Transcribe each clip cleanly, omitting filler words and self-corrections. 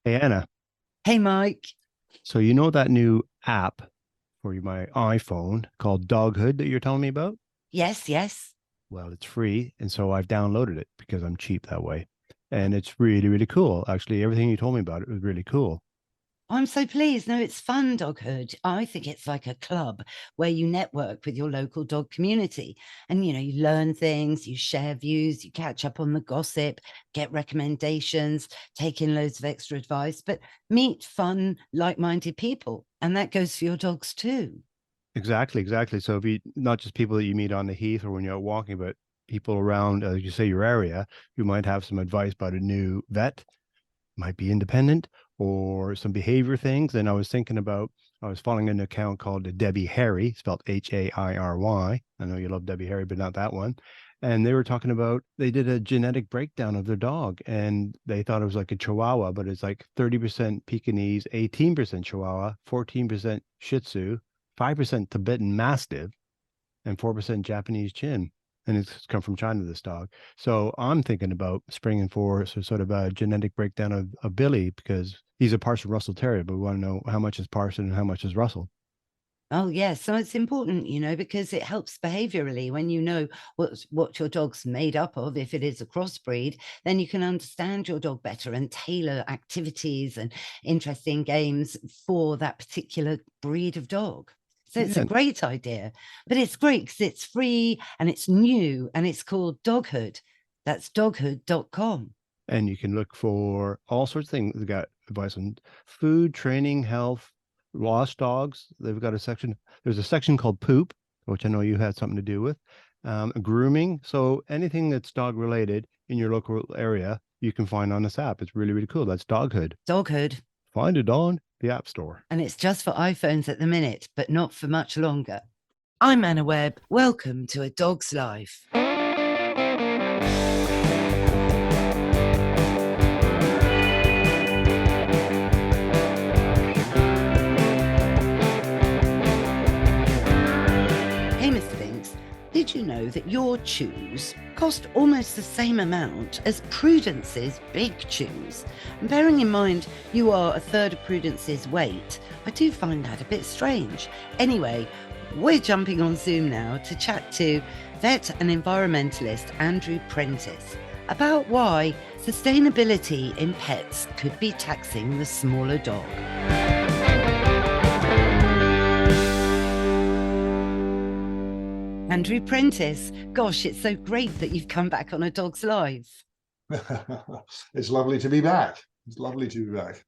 Hey Anna, Hey, Mike. so you know that new app for my iPhone called Doghood that you're telling me about? Yes, yes. Well, it's free, and so I've downloaded it because I'm cheap that way. And it's really, really cool. Actually, everything you told me about it was really cool. I'm so pleased. No, it's fun, Doghood. I think it's like a club where you network with your local dog community and, you learn things, you share views, you catch up on the gossip, get recommendations, take in loads of extra advice, but meet fun, like-minded people. And that goes for your dogs too. Exactly, exactly. So if you not just people that you meet on the heath or when you're out walking, but people around, you say, your area, you might have some advice about a new vet, might be independent or some behavior things. And I was thinking about, I was following an account called Debbie Harry, spelled Hairy. I know you love Debbie Harry, but not that one. And they were talking about they did a genetic breakdown of their dog and they thought it was like a Chihuahua, but it's like 30% Pekingese, 18% Chihuahua, 14% Shih Tzu, 5% Tibetan Mastiff, and 4% Japanese chin. And it's come from China, this dog. So I'm thinking about springing for sort of a genetic breakdown of Billy because he's a Parson Russell Terrier, but we want to know how much is Parson and how much is Russell. Oh, yes. So it's important, because it helps behaviorally when you know what your dog's made up of. If it is a crossbreed, then you can understand your dog better and tailor activities and interesting games for that particular breed of dog. So it's a Yeah. great idea, but it's great because it's free and it's new and it's called Doghood. That's doghood.com. And you can look for all sorts of things. They've got advice on food, training, health, lost dogs. They've got a section. There's a section called poop, which I know you had something to do with, grooming. So anything that's dog related in your local area, you can find on this app. It's really, really cool. That's Doghood. Doghood. Find it on the App Store. And it's just for iPhones at the minute, but not for much longer. I'm Anna Webb. Welcome to A Dog's Life. Hey, Mr. Binks, did you know that your chews cost almost the same amount as Prudence's big chews? And bearing in mind you are a third of Prudence's weight, I do find that a bit strange. Anyway, we're jumping on Zoom now to chat to Vet and Environmentalist Andrew Prentis about why sustainability in pets could be taxing the smaller dog. Andrew Prentis, gosh, it's so great that you've come back on A Dog's Life. It's lovely to be back. It's lovely to be back.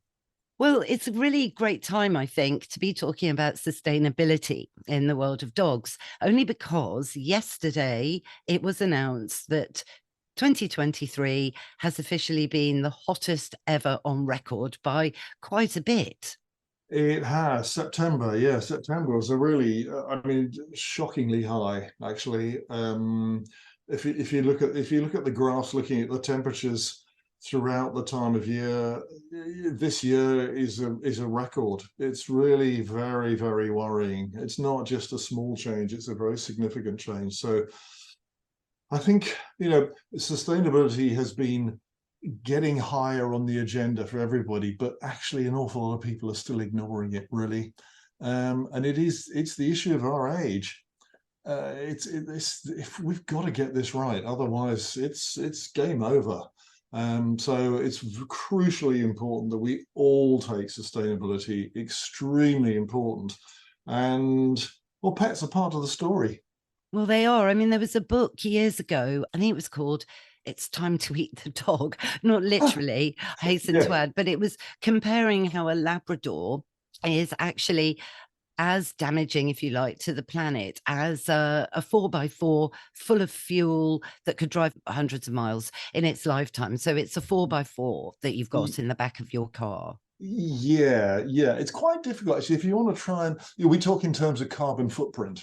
Well, it's a really great time, I think, to be talking about sustainability in the world of dogs, only because yesterday it was announced that 2023 has officially been the hottest ever on record by quite a bit. It has September. Yeah, September was a really, shockingly high actually. If you look at the graphs, looking at the temperatures throughout the time of year, this year is a record. It's really very, very worrying. It's not just a small change; it's a very significant change. So I think sustainability has been getting higher on the agenda for everybody, but actually an awful lot of people are still ignoring it, really. And it's the issue of our age. If we've got to get this right, otherwise it's game over. So it's crucially important that we all take sustainability extremely important. And well, pets are part of the story. Well, they are. I mean, there was a book years ago, I think it was called It's Time to Eat the Dog, not literally, I hasten to Yeah. add, but it was comparing how a Labrador is actually as damaging, if you like, to the planet as a 4x4 full of fuel that could drive hundreds of miles in its lifetime. So it's a 4x4 that you've got in the back of your car. Yeah, it's quite difficult actually. If you want to try and, we talk in terms of carbon footprint.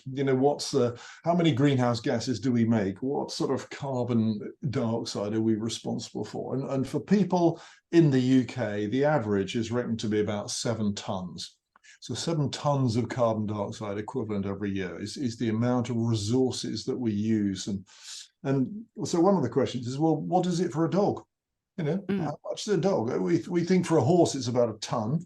How many greenhouse gases do we make? What sort of carbon dioxide are we responsible for? And for people in the UK, the average is reckoned to be about 7 tons. So 7 tons of carbon dioxide equivalent every year is the amount of resources that we use. And so one of the questions is, well, what is it for a dog? You know, Mm. how much is a dog? We think for a horse it's about a ton.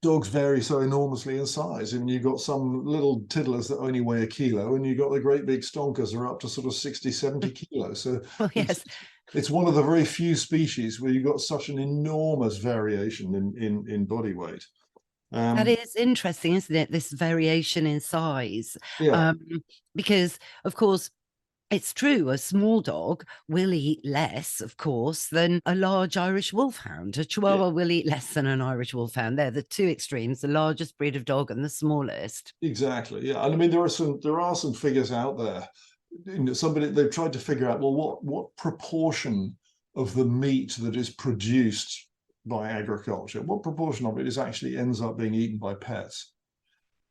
Dogs vary so enormously in size. And you've got some little tiddlers that only weigh a kilo, and you've got the great big stonkers are up to sort of 60, 70 kilos. So Well, it's yes, it's one of the very few species where you've got such an enormous variation in body weight. that Um, is interesting, isn't it? This variation in size. yeah, Um, because, of course, it's true, a small dog will eat less, of course, than a large Irish wolfhound. A yeah, Chihuahua will eat less than an Irish wolfhound. They're the two extremes, the largest breed of dog and the smallest. exactly. Yeah, and I mean there are some figures out there. You know, they've tried to figure out, well, what proportion of the meat that is produced by agriculture, what proportion of it is actually ends up being eaten by pets?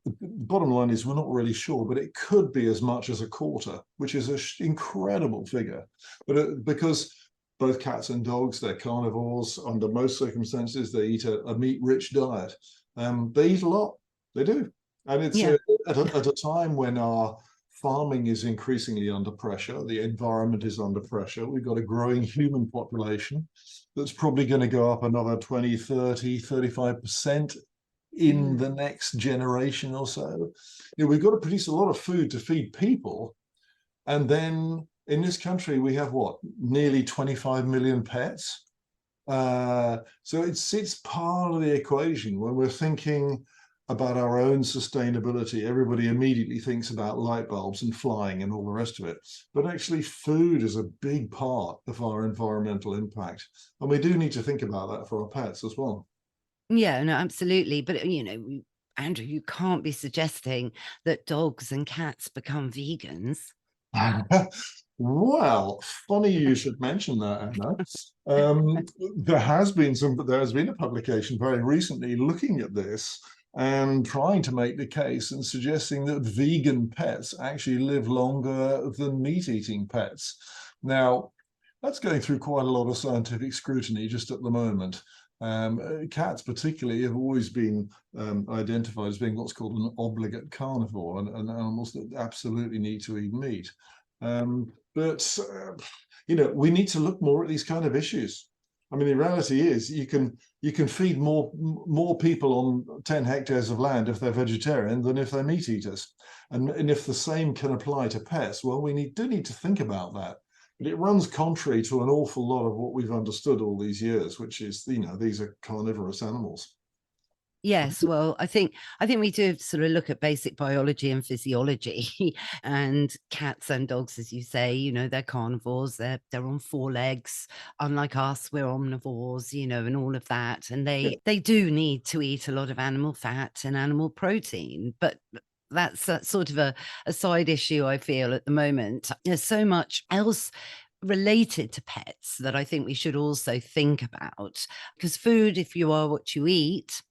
The bottom line is we're not really sure, but it could be as much as a quarter, which is an incredible figure. But because both cats and dogs, they're carnivores. Under most circumstances, they eat a meat-rich diet. They eat a lot. They do, and it's Yeah. at a time when our farming is increasingly under pressure. The environment is under pressure. We've got a growing human population that's probably going to go up another 20, 30, 35% in Mm. the next generation or so. You know, we've got to produce a lot of food to feed people. And then in this country, we have what, nearly 25 million pets. So it's part of the equation when we're thinking about our own sustainability. Everybody immediately thinks about light bulbs and flying and all the rest of it. But actually, food is a big part of our environmental impact. And we do need to think about that for our pets as well. Yeah, no, absolutely. But, Andrew, you can't be suggesting that dogs and cats become vegans. Well, funny you should mention that, Anna. Um, there has been a publication very recently looking at this and trying to make the case and suggesting that vegan pets actually live longer than meat-eating pets. Now, that's going through quite a lot of scientific scrutiny just at the moment. Cats, particularly, have always been identified as being what's called an obligate carnivore, and animals that absolutely need to eat meat. But we need to look more at these kind of issues. I mean, the reality is you can feed more people on 10 hectares of land if they're vegetarian than if they're meat eaters. And if the same can apply to pets, well, we do need to think about that. But it runs contrary to an awful lot of what we've understood all these years, which is, these are carnivorous animals. Yes, well, I think we do sort of look at basic biology and physiology, and cats and dogs, as you say, they're carnivores. They're on four legs, unlike us. We're omnivores, and all of that. And Yeah. they do need to eat a lot of animal fat and animal protein, but that's sort of a side issue. I feel at the moment there's so much else related to pets that I think we should also think about, because food, if you are what you eat.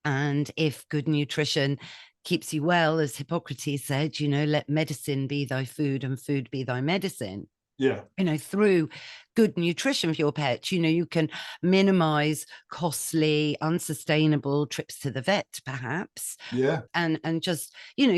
And if good nutrition keeps you well, as Hippocrates said, let medicine be thy food and food be thy medicine. Yeah. Through good nutrition for your pet, you can minimize costly, unsustainable trips to the vet, perhaps, Yeah. and just,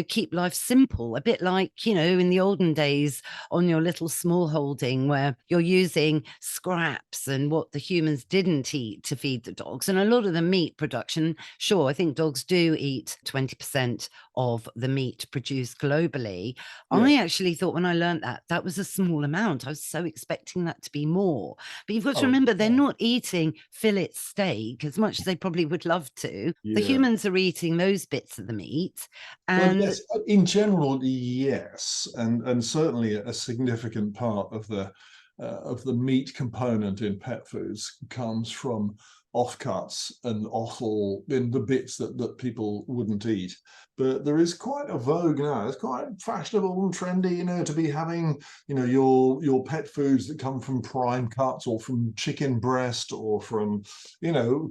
keep life simple, a bit like, in the olden days on your little small holding where you're using scraps and what the humans didn't eat to feed the dogs. And a lot of the meat production, sure, I think dogs do eat 20% of the meat produced globally. Yeah. I actually thought when I learned that was a small amount. I was so expecting that to be more. But you've got to Oh, remember, they're yeah. not eating fillet steak as much as they probably would love to. The Yeah. humans are eating those bits of the meat. Well, And yes, in general, yes, and certainly a significant part of the meat component in pet foods comes from offcuts and offal in the bits that people wouldn't eat. But there is quite a vogue now. It's quite fashionable and trendy, to be having, your pet foods that come from prime cuts or from chicken breast or from,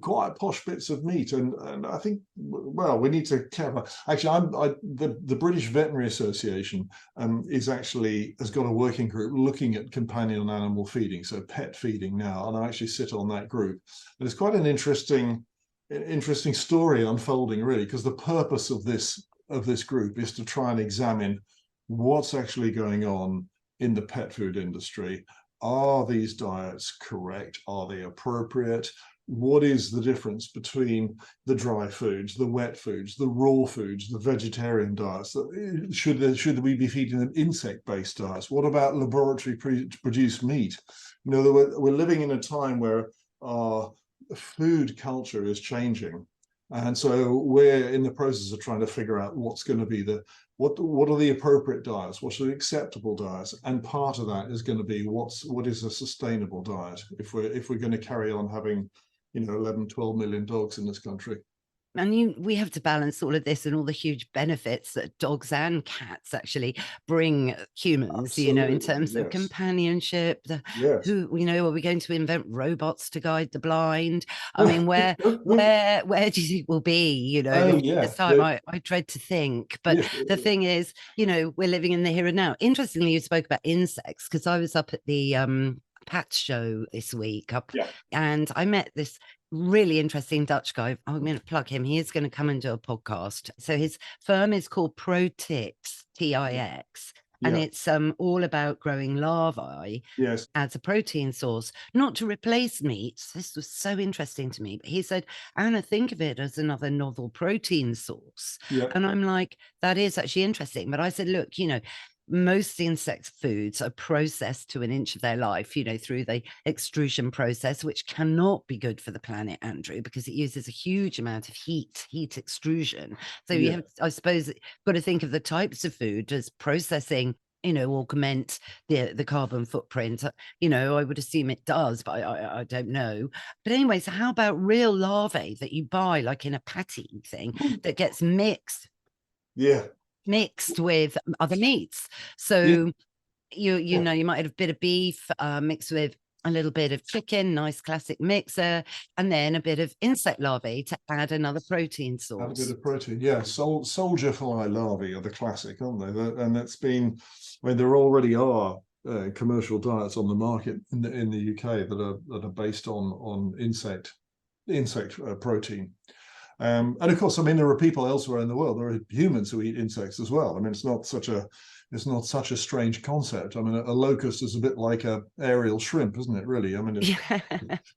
quite posh bits of meat. And I think, well, we need to care about. Actually, the British Veterinary Association has got a working group looking at companion animal feeding, so pet feeding now, and I actually sit on that group. And it's quite an interesting story unfolding, really, because the purpose of this group is to try and examine what's actually going on in the pet food industry. are these diets correct? Are they appropriate? What is the difference between the dry foods, the wet foods, the raw foods, the vegetarian diets? Should we be feeding them insect-based diets? What about laboratory produced meat? You know, we're living in a time where our food culture is changing. And so we're in the process of trying to figure out what's going to be what are the appropriate diets, what are the acceptable diets, and part of that is going to be what is a sustainable diet if we're going to carry on having 11, 12 million dogs in this country. And we have to balance all of this and all the huge benefits that dogs and cats actually bring humans, Absolutely, in terms of yes. companionship. Yes. Are we going to invent robots to guide the blind? I mean, where do you think we'll be, Oh, in yeah. this time? I dread to think. But Yes. the thing is, we're living in the here and now. Interestingly, you spoke about insects, because I was up at the Pat show this week and I met this really interesting Dutch guy. I'm going to plug him. He is going to come and do a podcast. So his firm is called Prentis, Tix, and it's all about growing larvae as a protein source, not to replace meat. This was so interesting to me. But he said, Anna, think of it as another novel protein source. And I'm like, that is actually interesting. But I said, look, most insect foods are processed to an inch of their life, through the extrusion process, which cannot be good for the planet, Andrew, because it uses a huge amount of heat extrusion. So you have, I suppose, got to think of the types of food as processing, augment the carbon footprint. I would assume it does, but I don't know. But anyway, so how about real larvae that you buy, like in a patty thing, that gets mixed with other meats? So you might have a bit of beef mixed with a little bit of chicken, nice classic mixer, and then a bit of insect larvae to add another protein source. Add a bit of protein, soldier fly larvae are the classic, aren't they? And that's been, there already are commercial diets on the market in the UK that are based on insect protein. And of course, there are people elsewhere in the world. There are humans who eat insects as well. It's not such a strange concept. A locust is a bit like a aerial shrimp, isn't it? Really,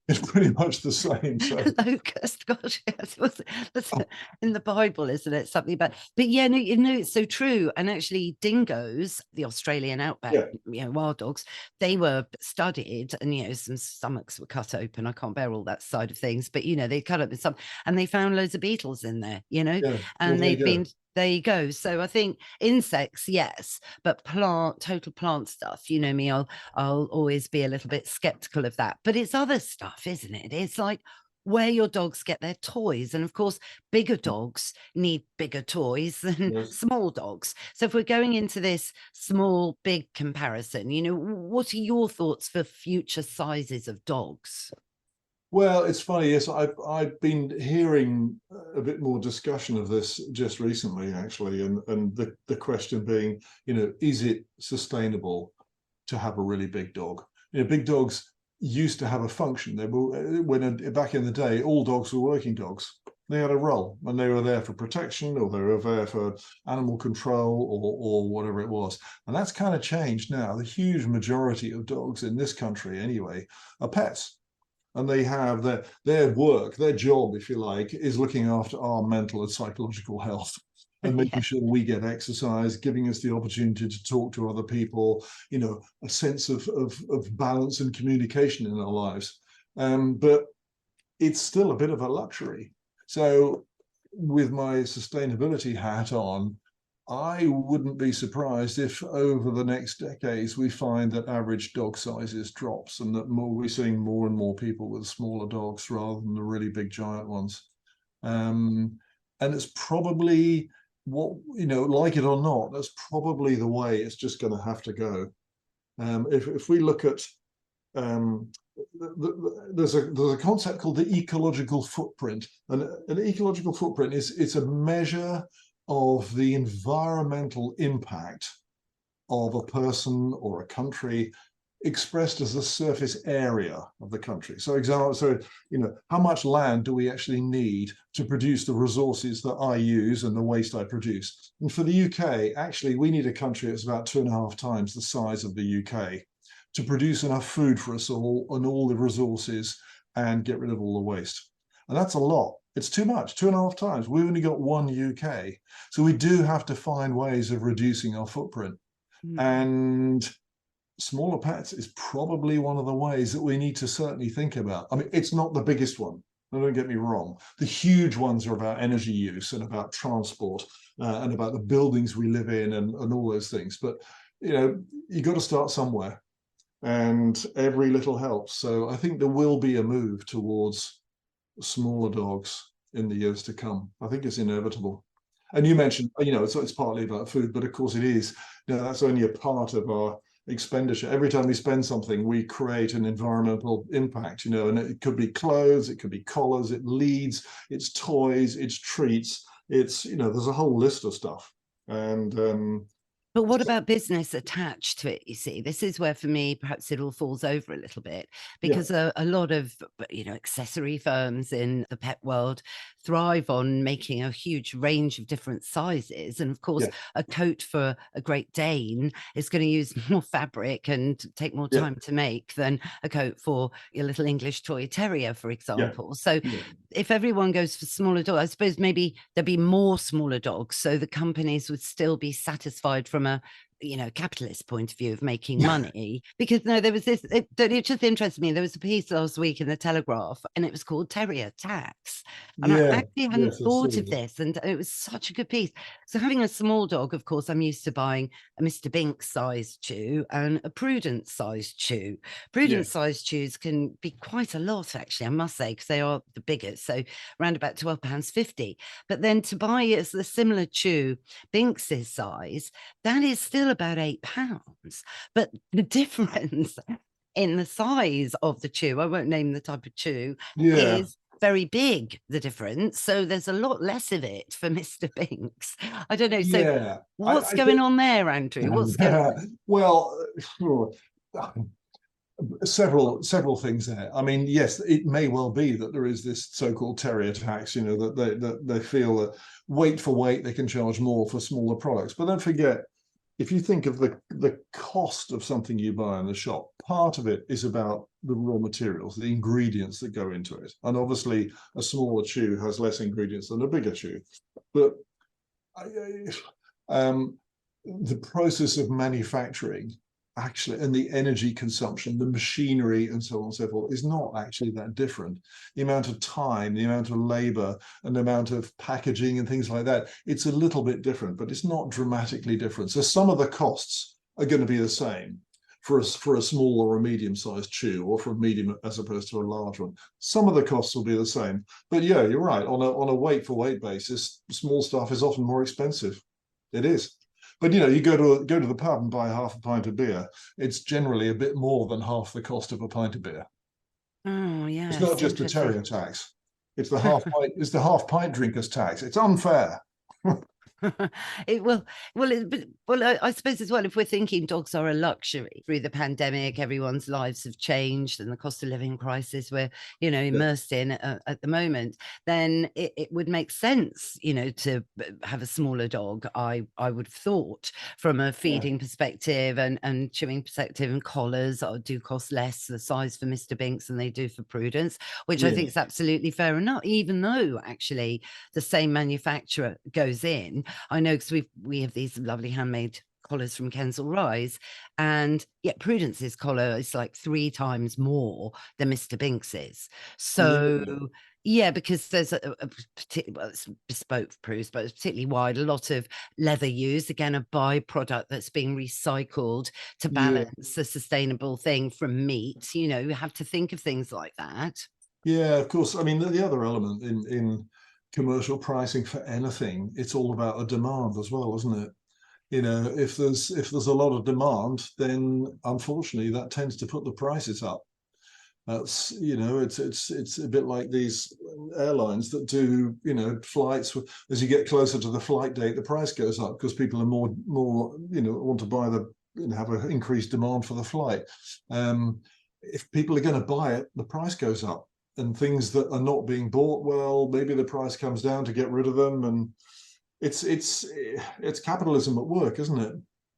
it's pretty much the same. So. Locust, gosh, that's in the Bible, isn't it? Something about, but yeah, no, it's so true. And actually, dingoes, the Australian outback, wild dogs, they were studied, and some stomachs were cut open. I can't bear all that side of things, but they cut up some, and they found loads of beetles in there, and they've been. There you go. So I think insects, yes, but total plant stuff, me, I'll always be a little bit skeptical of that. But it's other stuff, isn't it? It's like where your dogs get their toys. And of course, bigger dogs need bigger toys than small dogs. So if we're going into this small, big comparison, what are your thoughts for future sizes of dogs? Well, it's funny. Yes, I've been hearing a bit more discussion of this just recently, actually, and the question being, is it sustainable to have a really big dog? Big dogs used to have a function. They were back in the day, all dogs were working dogs. They had a role, and they were there for protection, or they were there for animal control, or whatever it was. And that's kind of changed now. The huge majority of dogs in this country, anyway, are pets. And they have their work, their job, if you like, is looking after our mental and psychological health and making sure we get exercise, giving us the opportunity to talk to other people, a sense of balance and communication in our lives. But it's still a bit of a luxury. So with my sustainability hat on, I wouldn't be surprised if over the next decades we find that average dog sizes drops, and that we're seeing more and more people with smaller dogs rather than the really big giant ones. And it's probably like it or not, that's probably the way it's just going to have to go. If we look at there's a concept called the ecological footprint, and an ecological footprint it's a measure of the environmental impact of a person or a country expressed as the surface area of the country. So how much land do we actually need to produce the resources that I use and the waste I produce? And for the UK, actually, we need a country that's about 2.5 times the size of the UK to produce enough food for us all and all the resources and get rid of all the waste. And that's a lot. It's too much, 2.5 times. We've only got one UK. So we do have to find ways of reducing our footprint. And smaller pets is probably one of the ways that we need to certainly think about. I mean, it's not the biggest one. Don't get me wrong. The huge ones are about energy use and about transport and about the buildings we live in and all those things. But, you know, you got to start somewhere, and every little helps. So I think there will be a move towards smaller dogs in the years to come. I think it's inevitable. And you mentioned, you know, it's partly about food, but of course it is. You know, that's only a part of our expenditure. Every time we spend something, we create an environmental impact, you know, and it could be clothes, it could be collars, it leads, it's toys, it's treats, it's, you know, there's a whole list of stuff. And but what about business attached to it? You see, this is where, for me, perhaps it all falls over a little bit, because a lot of, you know, accessory firms in the pet world thrive on making a huge range of different sizes. And of course, a coat for a Great Dane is going to use more fabric and take more time to make than a coat for your little English toy terrier, for example. So if everyone goes for smaller dogs, I suppose maybe there'd be more smaller dogs, so the companies would still be satisfied from a, you know, capitalist point of view of making money. Because no, there was this, it just interested me. There was a piece last week in the Telegraph, and it was called Terrier Tax. And I actually hadn't thought of this, and it was such a good piece. So having a small dog, of course, I'm used to buying a Mr. Binks sized chew and a Prudence sized chew. Prudence sized chews can be quite a lot, actually, I must say, because they are the biggest. So around about £12.50. But then to buy as the similar chew, Binks's size, that is still about £8. But the difference in the size of the chew, I won't name the type of chew, is very big, the difference. So there's a lot less of it for Mr. Binks. I don't know. So what's going on there, Andrew? What's going on? Well, several things there. I mean, yes, it may well be that there is this so-called terrier tax, you know, that they feel that weight for weight they can charge more for smaller products. But don't forget, if you think of the cost of something you buy in the shop, part of it is about the raw materials, the ingredients that go into it. And obviously, a smaller chew has less ingredients than a bigger chew. But the process of manufacturing, actually, and the energy consumption, the machinery, and so on and so forth, is not actually that different. The amount of time, the amount of labor, and the amount of packaging and things like that, it's a little bit different, but it's not dramatically different. So some of the costs are going to be the same for a small or a medium-sized chew, or for a medium as opposed to a large one. Some of the costs will be the same. But yeah, you're right. On a weight-for-weight basis, small stuff is often more expensive. It is. But you know, you go to the pub and buy half a pint of beer, it's generally a bit more than half the cost of a pint of beer. Oh yeah, it's not just the terrier tax; it's the half pint drinkers tax. It's unfair. I suppose as well, if we're thinking dogs are a luxury through the pandemic, everyone's lives have changed, and the cost of living crisis we're, you know, immersed in at the moment, then it would make sense, you know, to have a smaller dog. I would have thought, from a feeding perspective and chewing perspective, and collars do cost less the size for Mr. Binks than they do for Prudence, which I think is absolutely fair enough, even though actually the same manufacturer goes in. I know, because we have these lovely handmade collars from Kensal Rise, and yet Prudence's collar is like 3 times more than Mr. Binks's. So because there's it's bespoke proofs, but it's particularly wide, a lot of leather used, again, a byproduct that's being recycled to balance the sustainable thing from meat. You know, you have to think of things like that. Yeah, of course. I mean, the other element in commercial pricing for anything, it's all about a demand as well, isn't it? You know, if there's a lot of demand, then unfortunately that tends to put the prices up. That's, you know, it's a bit like these airlines that do, you know, flights. As you get closer to the flight date, the price goes up because people are more, you know, want to buy have an increased demand for the flight. If people are going to buy it, the price goes up. And things that are not being bought, well, maybe the price comes down to get rid of them. And it's capitalism at work, isn't it?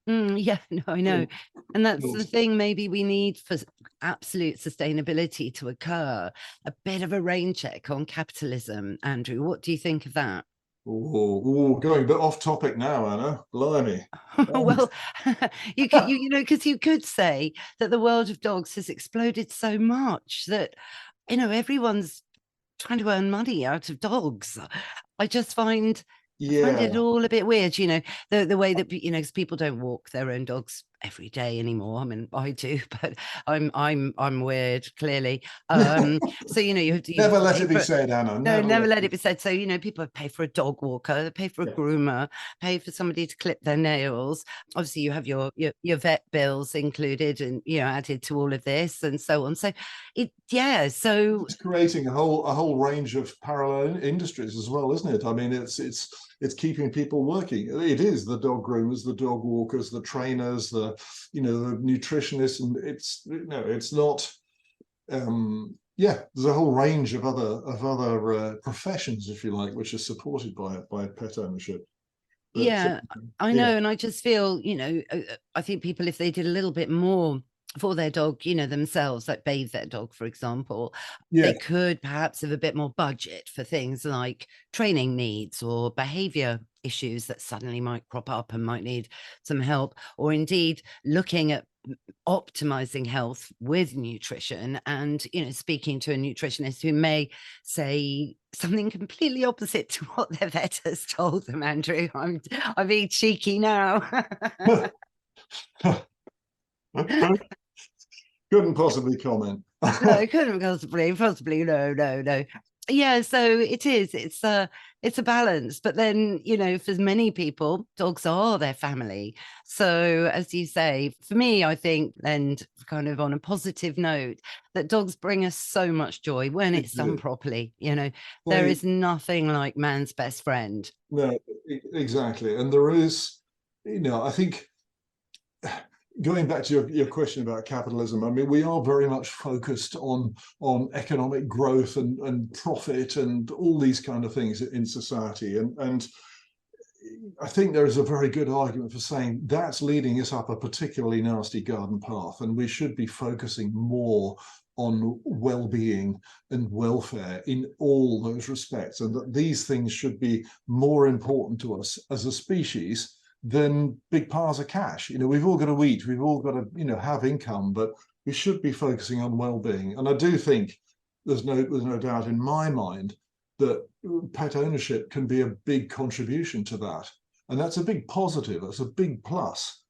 Yeah, no, I know. And that's the Yes. thing maybe we need for absolute sustainability to occur, a bit of a rain check on capitalism. Andrew, what do you think of that? Going a bit off topic now, Anna. Blimey. Well, because you could say that the world of dogs has exploded so much that, everyone's trying to earn money out of dogs. I just find it Yeah. all a bit weird, the way that, 'cause people don't walk their own dogs every day anymore. I mean, I do, but I'm weird, clearly. So, you have Never to let pay it be for. said, Anna. No, Never never let let it it be said. So, people pay for a dog walker, they pay for a be. groomer, pay for somebody to clip their nails. Obviously, you have your vet bills included and, added to all of this and so on. So so It's creating a whole range of parallel industries as well, isn't it? I mean, it's keeping people working. It is the dog groomers, the dog walkers, the trainers, the nutritionists, and it's not. There's a whole range of other professions, if you like, which are supported by pet ownership. But yeah, I yeah, know. And I just feel, I think people, if they did a little bit more for their dog, themselves, like bathe their dog, for example, yeah, they could perhaps have a bit more budget for things like training needs or behavior issues that suddenly might crop up and might need some help, or indeed looking at optimizing health with nutrition and, speaking to a nutritionist who may say something completely opposite to what their vet has told them. Andrew, I'm being cheeky now. couldn't possibly comment. No, it couldn't possibly, no. Yeah, so it is. It's a balance. But then, for many people, dogs are their family. So as you say, for me, I think, and kind of on a positive note, that dogs bring us so much joy when They it's done do. properly. There They is nothing like man's best friend. No, exactly. And there is, I think going back to your question about capitalism, I mean, we are very much focused on economic growth and profit and all these kind of things in society. And I think there is a very good argument for saying that's leading us up a particularly nasty garden path, and we should be focusing more on well-being and welfare in all those respects, and that these things should be more important to us as a species than big piles of cash. We've all got to eat, we've all got to, have income, but we should be focusing on well-being. And I do think there's no doubt in my mind that pet ownership can be a big contribution to that. And that's a big positive, that's a big plus,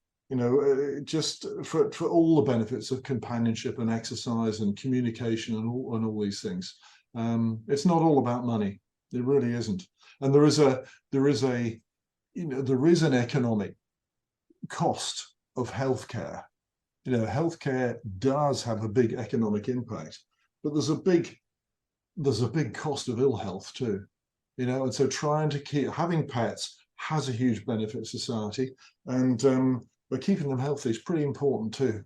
just for all the benefits of companionship and exercise and communication and all these things. It's not all about money. It really isn't. And there is an economic cost of healthcare. Healthcare does have a big economic impact, but there's a big cost of ill health too. And so trying to keep having pets has a huge benefit to society, and but keeping them healthy is pretty important too.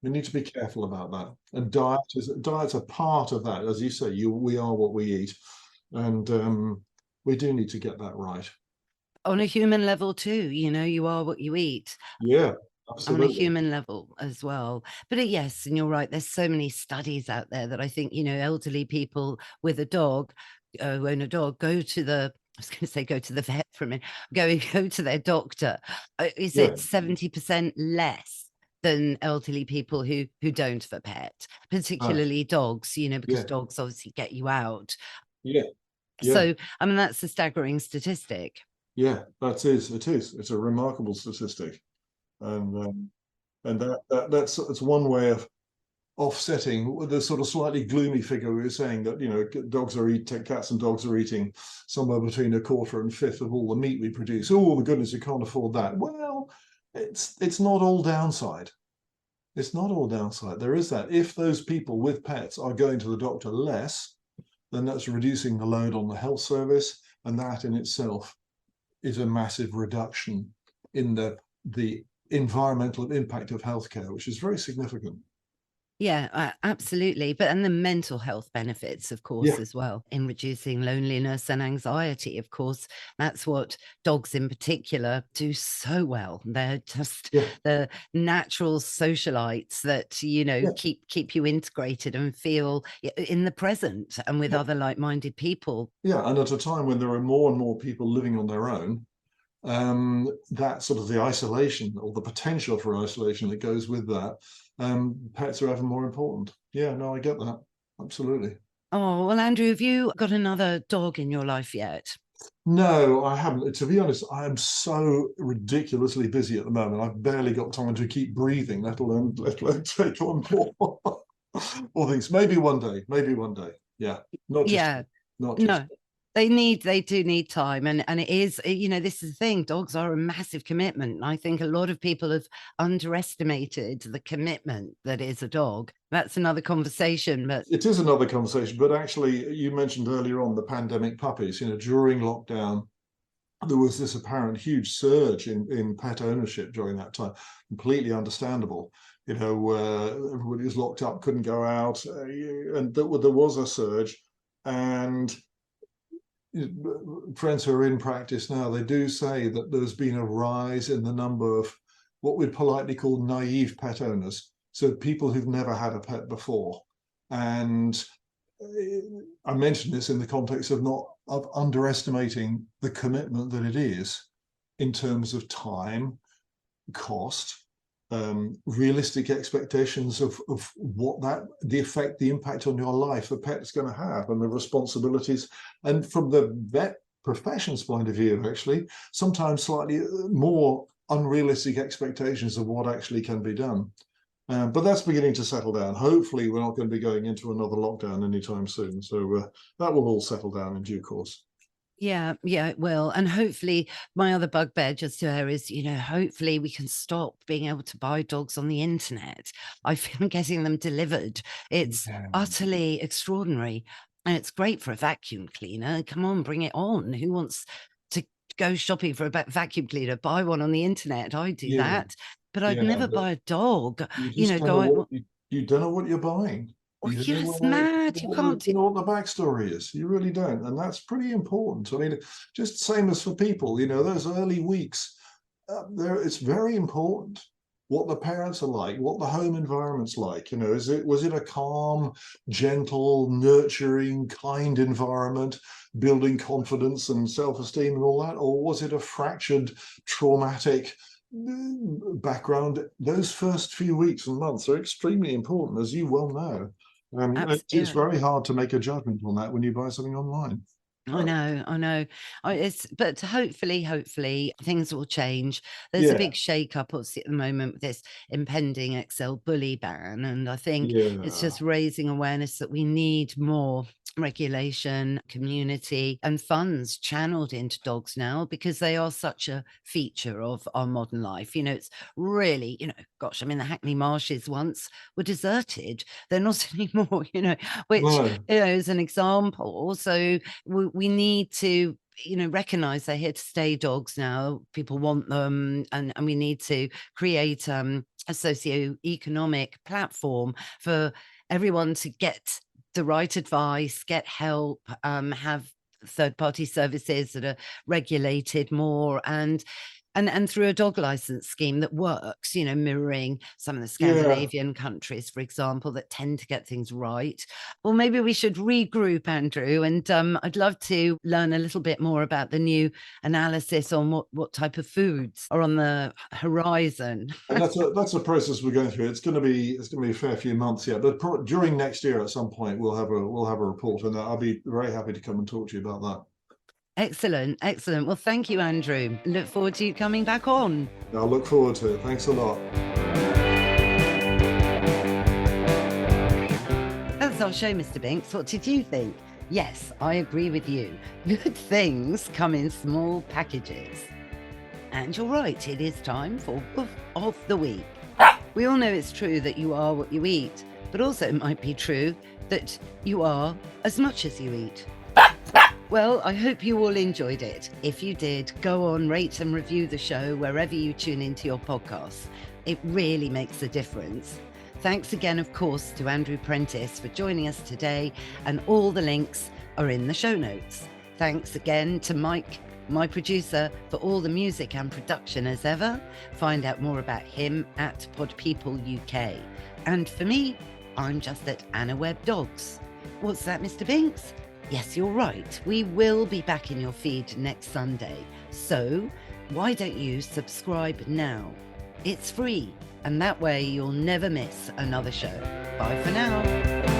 We need to be careful about that. And diet's a part of that. As you say, we are what we eat, and we do need to get that right. On a human level too, you are what you eat. Yeah, On a absolutely. human level as well. But yes, and you're right, there's so many studies out there that I think, elderly people with a dog, who own a dog, go to the vet for a minute, go to their doctor. Is Yeah, it 70% less than elderly people who don't have a pet, right. particularly dogs, because Yeah, dogs obviously get you out. yeah, yeah, So, I mean, that's a staggering statistic. yeah. That is. It is. It's a remarkable statistic, and that's one way of offsetting the sort of slightly gloomy figure we were saying that cats and dogs are eating somewhere between a quarter and fifth of all the meat we produce. Oh, the goodness, you can't afford that. Well, it's not all downside. It's not all downside. There is that. If those people with pets are going to the doctor less, then that's reducing the load on the health service, and that in itself is a massive reduction in the environmental impact of healthcare, which is very significant. Yeah, absolutely. And the mental health benefits, of course, Yeah, as well, in reducing loneliness and anxiety. Of course, that's what dogs in particular do so well. They're just yeah, the natural socialites that, yeah, keep you integrated and feel in the present and with yeah, other like-minded people. yeah. And at a time when there are more and more people living on their own, that sort of the isolation or the potential for isolation that goes with that, pets are ever more important. Yeah, no, I get that. Absolutely. Oh, well, Andrew, have you got another dog in your life yet? No, I haven't. To be honest, I am so ridiculously busy at the moment. I've barely got time to keep breathing, let alone take on more, more things. Maybe one day. Maybe one day. Yeah. Not just Yeah. not just No, they do need time. And it is, this is the thing, dogs are a massive commitment. I think a lot of people have underestimated the commitment that is a dog. That's another conversation, but it is another conversation. But actually, you mentioned earlier on the pandemic puppies. During lockdown, there was this apparent huge surge in pet ownership during that time. Completely understandable. Everybody was locked up, couldn't go out, and there was a surge. And friends who are in practice now, they do say that there's been a rise in the number of what we'd politely call naive pet owners. So people who've never had a pet before. And I mentioned this in the context of not of underestimating the commitment that it is in terms of time, cost, realistic expectations of what the impact on your life a pet's going to have, and the responsibilities. And from the vet profession's point of view, actually, sometimes slightly more unrealistic expectations of what actually can be done. But that's beginning to settle down. Hopefully, we're not going to be going into another lockdown anytime soon. So that will all settle down in due course. yeah, it will. And hopefully, my other bugbear just there is, hopefully we can stop being able to buy dogs on the internet. I feel getting them delivered. It's Yeah. utterly extraordinary. And it's great for a vacuum cleaner. Come on, bring it on. Who wants to go shopping for a vacuum cleaner? Buy one on the internet. I do Yeah, that. But I'd yeah, never but buy a dog, you just don't know go out. you don't know what you're buying. Oh, You don't know yes, what mad. You can't. you know what the backstory is. You really don't, and that's pretty important. I mean, just same as for people. Those early weeks, it's very important what the parents are like, what the home environment's like. Was it a calm, gentle, nurturing, kind environment, building confidence and self-esteem and all that, or was it a fractured, traumatic background? Those first few weeks and months are extremely important, as you well know. It's Yeah. very hard to make a judgment on that when you buy something online. I know. But hopefully things will change. There's a Yeah, big shake-up obviously at the moment with this impending XL bully ban, and I think it's yeah, just raising awareness that we need more regulation, community, and funds channeled into dogs now, because they are such a feature of our modern life. It's really, gosh, I mean, the Hackney Marshes once were deserted. They're not anymore, which, no, is an example. So we need to recognize they're here to stay dogs now. People want them, and we need to create a socio-economic platform for everyone to get the right advice, get help, have third-party services that are regulated more, and through a dog license scheme that works, mirroring some of the yeah. Scandinavian countries, for example, that tend to get things right. Well, maybe we should regroup, Andrew, and I'd love to learn a little bit more about the new analysis on what type of foods are on the horizon. And that's a process we're going through. It's going to be a fair few months yet, but during next year at some point we'll have a report, and I'll be very happy to come and talk to you about that. Excellent. Well, thank you, Andrew. Look forward to you coming back on. I'll look forward to it. Thanks a lot. That's our show, Mr. Binks. What did you think? Yes, I agree with you. Good things come in small packages. And you're right, it is time for Woof of the Week. We all know it's true that you are what you eat, but also it might be true that you are as much as you eat. Well, I hope you all enjoyed it. If you did, go on, rate and review the show wherever you tune into your podcasts. It really makes a difference. Thanks again, of course, to Andrew Prentis for joining us today, and all the links are in the show notes. Thanks again to Mike, my producer, for all the music and production as ever. Find out more about him at Pod People UK. And for me, I'm just at Anna Webb Dogs. What's that, Mr. Binks? Yes, you're right. We will be back in your feed next Sunday. So why don't you subscribe now? It's free, and that way you'll never miss another show. Bye for now.